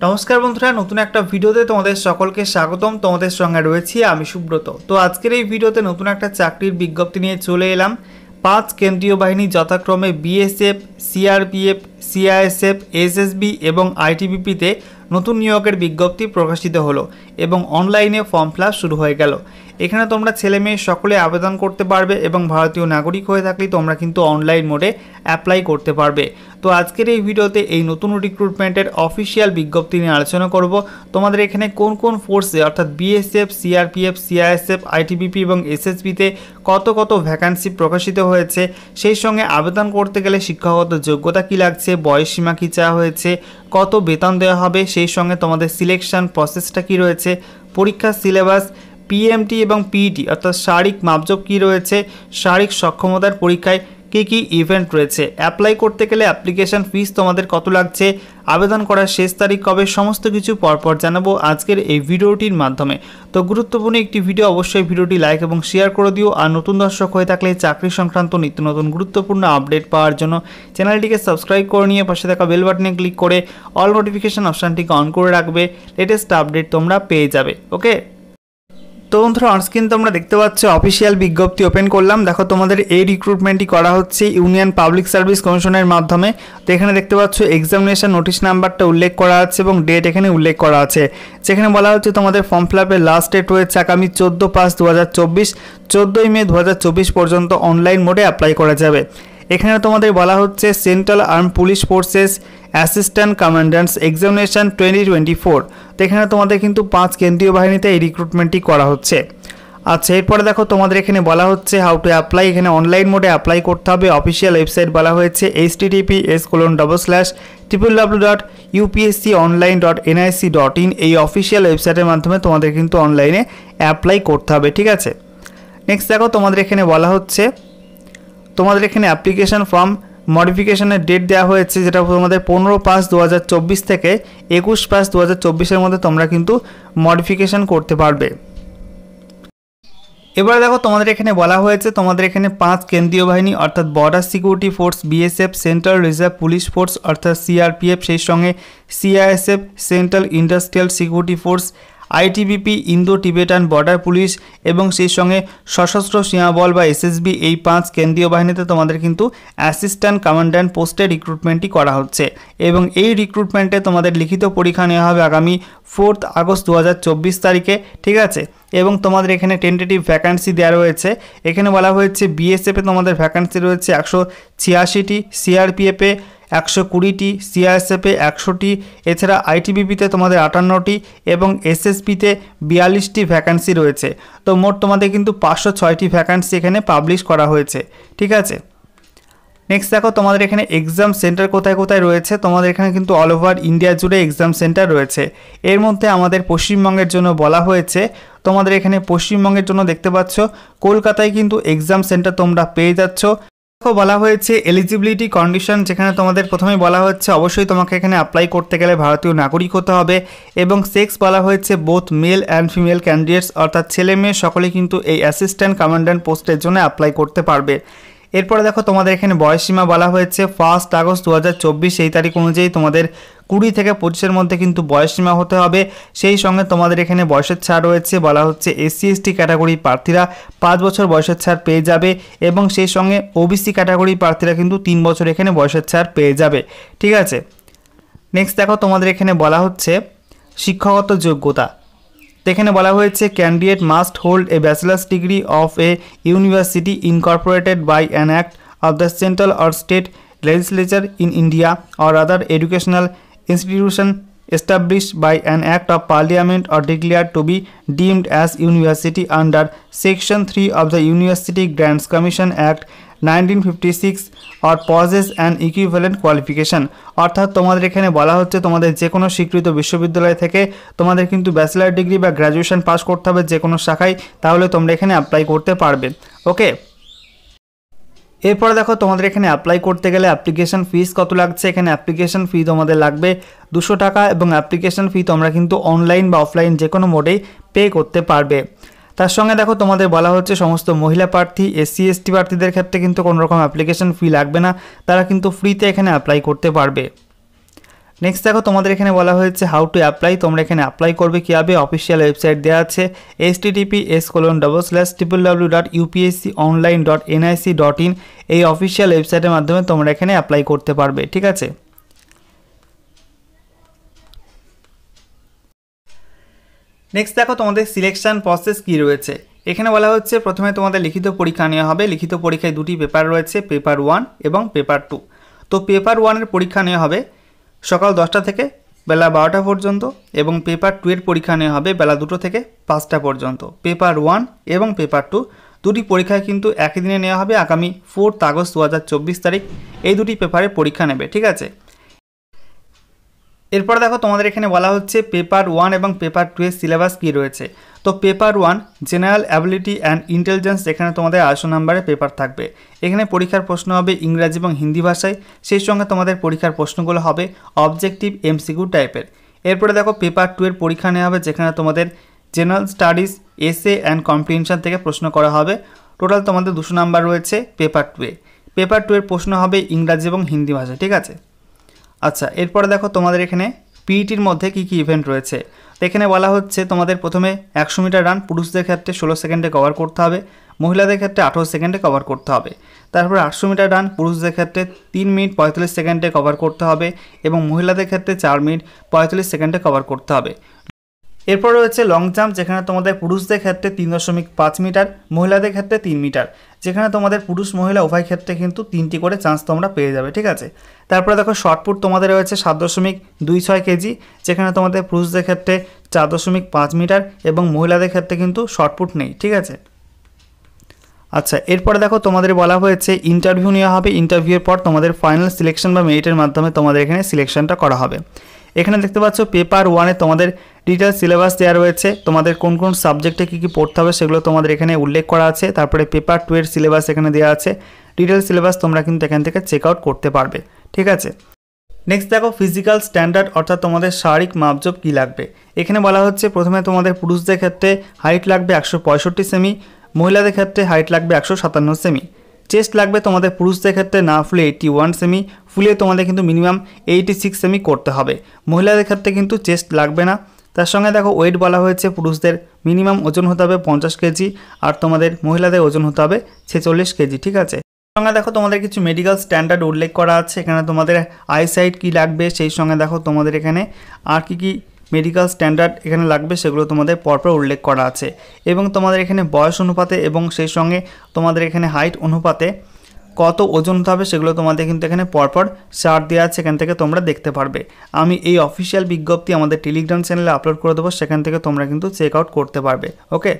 नमस्कार बंधुरा नतून एक भिडियोते तुम्हारे सकलके स्वागतम। तुम्हारे संगे रयेछि आमि सुब्रत। तो आजकेर এই ভিডিওতে নতুন একটা চাকরির বিজ্ঞপ্তি নিয়ে চলে এলাম। 5 কেন্দ্রীয় বাহিনী যথাক্রমে বিএসএফ, সিআরপিএফ, সিআইএসএফ, এসএসবি এবং আইটিবিপিতে নতুন নিয়োগের বিজ্ঞপ্তি প্রকাশিত হলো এবং অনলাইনে ফর্ম ফিল আপ শুরু হয়ে গেল। এখানে তোমরা ছেলে মেয়ে সকলে আবেদন করতে পারবে এবং ভারতীয় নাগরিক হয়ে থাকলে তোমরা কিন্তু অনলাইন মোডে অ্যাপ্লাই করতে পারবে। তো আজকের এই ভিডিওতে এই নতুন রিক্রুটমেন্টের অফিসিয়াল বিজ্ঞপ্তি নিয়ে আলোচনা করব। তোমাদের এখানে কোন কোন ফোর্সে অর্থাৎ বিএসএফ, সিআরপিএফ, সিআইএসএফ, আইটিবিপি এবং এসএসবিতে কত কত ভ্যাকান্সি প্রকাশিত হয়েছে, সেই সঙ্গে আবেদন করতে গেলে শিক্ষাগত যোগ্যতা কী লাগছে, বয়সসীমা কী চাওয়া হয়েছে, কত বেতন দেওয়া হবে, সেই সঙ্গে তোমাদের সিলেকশন প্রসেসটা কী রয়েছে, পরীক্ষার সিলেবাস, পিএমটি এবং পিইটি অর্থাৎ শারীরিক মাপজোপ কী রয়েছে, শারীরিক সক্ষমতার পরীক্ষায় কী কী ইভেন্ট রয়েছে, অ্যাপ্লাই করতে গেলে অ্যাপ্লিকেশন ফিস তোমাদের কত লাগছে, আবেদন করার শেষ তারিখ কবে, সমস্ত কিছু পরপর জানাবো আজকের এই ভিডিওটির মাধ্যমে। তো গুরুত্বপূর্ণ একটি ভিডিও, অবশ্যই ভিডিওটি লাইক এবং শেয়ার করে দিও। আর নতুন দর্শক হয়ে থাকলে চাকরি সংক্রান্ত নিত্য নতুন গুরুত্বপূর্ণ আপডেট পাওয়ার জন্য চ্যানেলটিকে সাবস্ক্রাইব করে নিয়ে পাশে থাকা বেল বাটনে ক্লিক করে অল নোটিফিকেশন অপশানটিকে অন করে রাখবে। লেটেস্ট আপডেট তোমরা পেয়ে যাবে। ওকে, তো বন্ধুরা অনস্ক্রিন তোমরা দেখতে পাচ্ছ অফিসিয়াল বিজ্ঞপ্তি ওপেন করলাম। দেখো তোমাদের এই রিক্রুটমেন্টটি করা হচ্ছে ইউনিয়ন পাবলিক সার্ভিস কমিশনের মাধ্যমে। তো এখানে দেখতে পাচ্ছ এক্সামিনেশন নোটিশ নাম্বারটা উল্লেখ করা আছে এবং ডেট এখানে উল্লেখ করা আছে, যেখানে বলা হচ্ছে তোমাদের ফর্ম ফিল আপের লাস্ট ডেট রয়েছে আগামী 14/5/2024, 14ই মে 2024 পর্যন্ত অনলাইন মোডে অ্যাপ্লাই করা যাবে। এখানে তোমাদের বলা হচ্ছে central arm police forces assistant commandants examination 2024। তো এখানে তোমাদের কিন্তু 5 কেন্দ্রীয় বাহিনীতে এই রিক্রুটমেন্টটি করা হচ্ছে। আচ্ছা, এরপরে দেখো তোমাদের এখানে বলা হচ্ছে হাউ টু অ্যাপ্লাই। এখানে অনলাইন মোডে অ্যাপ্লাই করতে হবে। অফিসিয়াল ওয়েবসাইট বলা হয়েছে https://www.upsconline.nic.in। এই অফিসিয়াল ওয়েবসাইটের মাধ্যমে তোমাদের কিন্তু অনলাইনে অ্যাপ্লাই করতে হবে, ঠিক আছে। নেক্সট দেখো তোমাদের এখানে বলা হচ্ছে তোমাদের এখানে অ্যাপ্লিকেশন ফর্ম মডিফিকেশনের ডেট দেওয়া হয়েছে, যেটা তোমাদের 15/5/2024 থেকে 21/5/2024 মধ্যে তোমরা কিন্তু মডিফিকেশন করতে পারবে। এবারে দেখো তোমাদের এখানে বলা হয়েছে তোমাদের এখানে 5 কেন্দ্রীয় বাহিনী অর্থাৎ border security force BSF, central reserve police force অর্থাৎ সিআরপিএফ, সেই সঙ্গে CISF central industrial security force, ITBP Indo Tibetan border police এবং সেই সঙ্গে সশস্ত্র সীমাবল বা এসএসবি, এই 5 কেন্দ্রীয় বাহিনীতে তোমাদের কিন্তু অ্যাসিস্ট্যান্ট কমান্ড্যান্ট পোস্টে রিক্রুটমেন্টটি করা হচ্ছে এবং এই রিক্রুটমেন্টে তোমাদের লিখিত পরীক্ষা নেওয়া হবে আগামী 4 আগস্ট 2024 তারিখে, ঠিক আছে। এবং তোমাদের এখানে টেন্টেটিভ ভ্যাকান্সি দেওয়া রয়েছে। এখানে বলা হয়েছে বিএসএফে তোমাদের ভ্যাকান্সি রয়েছে 186টি, সিআরপিএফে 120টি, সিআইএসএফে 100টি, এছাড়া আইটিবিপিতে তোমাদের 58টি এবং এসএসপিতে 42টি ভ্যাকান্সি রয়েছে। তো মোট তোমাদের কিন্তু 506টি ভ্যাকান্সি এখানে পাবলিশ করা হয়েছে, ঠিক আছে। নেক্সট দেখো তোমাদের এখানে এক্সাম সেন্টার কোথায় কোথায় রয়েছে। তোমাদের এখানে কিন্তু অল ওভার ইন্ডিয়া জুড়ে এক্সাম সেন্টার রয়েছে। এর মধ্যে আমাদের পশ্চিমবঙ্গের জন্য বলা হয়েছে তোমাদের এখানে পশ্চিমবঙ্গের জন্য দেখতে পাচ্ছ কলকাতায় কিন্তু এক্সাম সেন্টার তোমরা পেয়ে যাচ্ছ। বলা হয়েছে এলিজিবিলিটি কন্ডিশন, যেখানে তোমাদের প্রথমে বলা হচ্ছে অবশ্যই তোমাকে এখানে অ্যাপ্লাই করতে গেলে ভারতীয় নাগরিক হতে হবে এবং সেক্স বলা হয়েছে both male and female candidates অর্থাৎ ছেলে মেয়ে সকলে কিন্তু এই অ্যাসিস্ট্যান্ট কমান্ড্যান্ট পোস্টের জন্য অ্যাপ্লাই করতে পারবে। এরপরে দেখো তোমাদের এখানে বয়সসীমা বলা হয়েছে 1 আগস্ট 2024, এই তারিখ অনুযায়ী তোমাদের 20 থেকে 25-এর মধ্যে কিন্তু বয়সসীমা হতে হবে। সেই সঙ্গে তোমাদের এখানে বয়সের ছাড় রয়েছে, বলা হচ্ছে এসসি এসটি ক্যাটাগরির প্রার্থীরা 5 বছর বয়সের ছাড় পেয়ে যাবে এবং সেই সঙ্গে ওবিসি ক্যাটাগরির প্রার্থীরা কিন্তু 3 বছর এখানে বয়সের ছাড় পেয়ে যাবে, ঠিক আছে। নেক্সট দেখো তোমাদের এখানে বলা হচ্ছে শিক্ষাগত যোগ্যতা। এখানে বলা হয়েছে candidate must hold a bachelor's degree of a university incorporated by an act of the central or state legislature in India or other educational institution established by an act of parliament or declared to be deemed as university under section 3 of the University Grants Commission Act 1956 or possess an equivalent qualification। অর্থাৎ তোমাদের এখানে বলা হচ্ছে তোমাদের যে কোনো স্বীকৃত বিশ্ববিদ্যালয় থেকে তোমাদের কিন্তু ব্যাচেলার ডিগ্রি বা গ্র্যাজুয়েশন পাস করতে হবে যে কোনো শাখায়, তাহলে তোমরা এখানে অ্যাপ্লাই করতে পারবে। ওকে, এরপরে দেখো তোমাদের এখানে অ্যাপ্লাই করতে গেলে অ্যাপ্লিকেশন ফিস কত লাগছে। এখানে অ্যাপ্লিকেশন ফি তোমাদের লাগবে 200 টাকা এবং অ্যাপ্লিকেশন ফি তোমরা কিন্তু অনলাইন বা অফলাইন যে কোনো মোডেই পে করতে পারবে। তার সঙ্গে দেখো তোমাদের বলা হচ্ছে সমস্ত মহিলা প্রার্থী, এসসি এসটি প্রার্থীদের ক্ষেত্রে কিন্তু কোনো রকম অ্যাপ্লিকেশন ফি লাগবে না, তারা কিন্তু ফ্রিতে এখানে অ্যাপ্লাই করতে পারবে। নেক্সট দেখো তোমাদের এখানে বলা হয়েছে হাউ টু অ্যাপ্লাই, তোমরা এখানে অ্যাপ্লাই করবে কীভাবে, অফিসিয়াল ওয়েবসাইট দেওয়া আছে https://www.upsconline.nic.in, এই অফিসিয়াল ওয়েবসাইটের মাধ্যমে তোমরা এখানে অ্যাপ্লাই করতে পারবে। ঠিক আছে, নেক্সট দেখো তোমাদের সিলেকশন প্রসেস কী রয়েছে। এখানে বলা হচ্ছে প্রথমে তোমাদের লিখিত পরীক্ষা নেওয়া হবে। লিখিত পরীক্ষায় দুটি পেপার রয়েছে, পেপার 1 এবং পেপার 2। তো পেপার 1-এর পরীক্ষা নেওয়া হবে সকাল 10টা থেকে বেলা 12টা পর্যন্ত, এবং পেপার 2-এর পরীক্ষা নেওয়া হবে বেলা 2টো থেকে 5টা পর্যন্ত। পেপার 1 এবং পেপার 2 দুটি পরীক্ষায় কিন্তু একই দিনে নেওয়া হবে, আগামী 4 আগস্ট 2024 তারিখ এই দুটি পেপারে পরীক্ষা নেবে। ঠিক আছে, এরপর দেখো তোমাদের এখানে বলা হচ্ছে পেপার 1 এবং পেপার 2-এর সিলেবাস কী রয়েছে। তো paper 1 general ability and intelligence, এখানে তোমাদের 250 নম্বরের পেপার থাকবে। এখানে পরীক্ষার প্রশ্ন হবে ইংরাজি এবং হিন্দি ভাষায়, সেই সঙ্গে তোমাদের পরীক্ষার প্রশ্নগুলো হবে অবজেক্টিভ এমসিকিউ টাইপের। এরপরে দেখো পেপার 2-এর পরীক্ষা নেওয়া হবে, যেখানে তোমাদের জেনারেল স্টাডিজ, এসে অ্যান্ড কম্প্রিহেনশন থেকে প্রশ্ন করা হবে। টোটাল তোমাদের 200 নাম্বার রয়েছে পেপার 2-এ। পেপার 2-এর প্রশ্ন হবে ইংরাজি এবং হিন্দি ভাষায়। ঠিক আছে, আচ্ছা এরপরে দেখো তোমাদের এখানে পিইটির মধ্যে কী কী ইভেন্ট রয়েছে। তো এখানে বলা হচ্ছে তোমাদের প্রথমে 100 মিটার রান পুরুষদের ক্ষেত্রে 16 সেকেন্ডে কভার করতে হবে, মহিলাদের ক্ষেত্রে 18 সেকেন্ডে কভার করতে হবে। তারপর 800 মিটার রান পুরুষদের ক্ষেত্রে 3 মিনিট 45 সেকেন্ডে কভার করতে হবে, এবং মহিলাদের ক্ষেত্রে 4 মিনিট 45 সেকেন্ডে কভার করতে হবে। এরপর রয়েছে লং জাম্প, যেখানে তোমাদের পুরুষদের ক্ষেত্রে 3.5 মিটার, মহিলাদের ক্ষেত্রে 3 মিটার, যেখানে তোমাদের পুরুষ মহিলা উভয় ক্ষেত্রে কিন্তু 3টি করে চান্স তোমরা পেয়ে যাবে। ঠিক আছে, তারপরে দেখো শর্টপুট তোমাদের রয়েছে 7.26 কেজি, যেখানে তোমাদের পুরুষদের ক্ষেত্রে 4.5 মিটার এবং মহিলাদের ক্ষেত্রে কিন্তু শর্টপুট নেই। ঠিক আছে, আচ্ছা এরপরে দেখো তোমাদের বলা হয়েছে ইন্টারভিউ নেওয়া হবে। ইন্টারভিউয়ের পর তোমাদের ফাইনাল সিলেকশন বা মেরিটের মাধ্যমে তোমাদের এখানে সিলেকশনটা করা হবে। এখানে দেখতে পাচ্ছ পেপার 1-এ তোমাদের ডিটেল সিলেবাস দেওয়া রয়েছে, তোমাদের কোন কোন সাবজেক্টে কী কী পড়তে হবে সেগুলো তোমাদের এখানে উল্লেখ করা আছে। তারপরে পেপার 2-এর সিলেবাস এখানে দেওয়া আছে, ডিটেল সিলেবাস তোমরা কিন্তু এখান থেকে চেক আউট করতে পারবে। ঠিক আছে, নেক্সট দেখো ফিজিক্যাল স্ট্যান্ডার্ড, অর্থাৎ তোমাদের শারীরিক মাপজোপ কী লাগবে। এখানে বলা হচ্ছে প্রথমে তোমাদের পুরুষদের ক্ষেত্রে হাইট লাগবে 165 সেমি, মহিলাদের ক্ষেত্রে হাইট লাগবে 157 সেমি। চেস্ট লাগবে তোমাদের পুরুষদের ক্ষেত্রে না ফুলে 81 সেমি, ফুলে তোমাদের কিন্তু মিনিমাম 86 সেমি করতে হবে। মহিলাদের ক্ষেত্রে কিন্তু চেস্ট লাগবে না। তার সঙ্গে দেখো ওয়েট বলা হয়েছে পুরুষদের মিনিমাম ওজন হতে হবে 50 কেজি, আর তোমাদের মহিলাদের ওজন হতে হবে 46 কেজি। ঠিক আছে, সঙ্গে দেখো তোমাদের কিছু মেডিকেল স্ট্যান্ডার্ড উল্লেখ করা আছে। এখানে তোমাদের আইসাইট কী লাগবে, সেই সঙ্গে দেখো তোমাদের এখানে আর কী মেডিকেল স্ট্যান্ডার্ড এখানে লাগবে সেগুলো তোমাদের পরপর উল্লেখ করা আছে, এবং তোমাদের এখানে বয়স অনুপাতে এবং সেই সঙ্গে তোমাদের এখানে হাইট অনুপাতে কত ওজন হতে হবে সেগুলো তোমাদের কিন্তু এখানে পরপর চার্ট দেওয়া আছে, এখান থেকে তোমরা দেখতে পারবে। আমি এই অফিসিয়াল বিজ্ঞপ্তি আমাদের টেলিগ্রাম চ্যানেলে আপলোড করে দেবো, সেখান থেকে তোমরা কিন্তু চেক আউট করতে পারবে। ওকে।